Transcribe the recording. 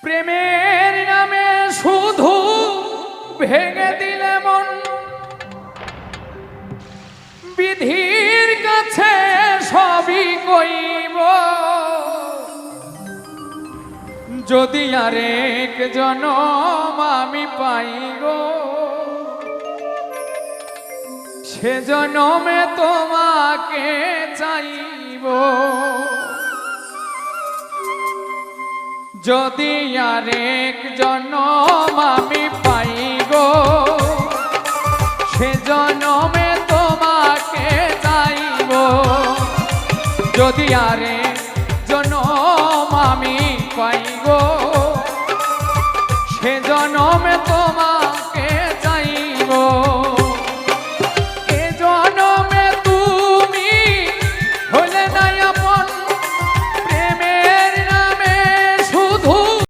প্রেমের নামে শুধু ভেঙে দিলে মন, বিধির কাছে সবই কইব। যদি আরেক জনম আমি পাই গো, সে জনমে তোমাকে চাইব। যদি আরেক জনম আমি পাই গো, সে জনমে তোমাকে চাইব। যদি আরেক জনম আমি পাই গো, সে জনমে তোমাকে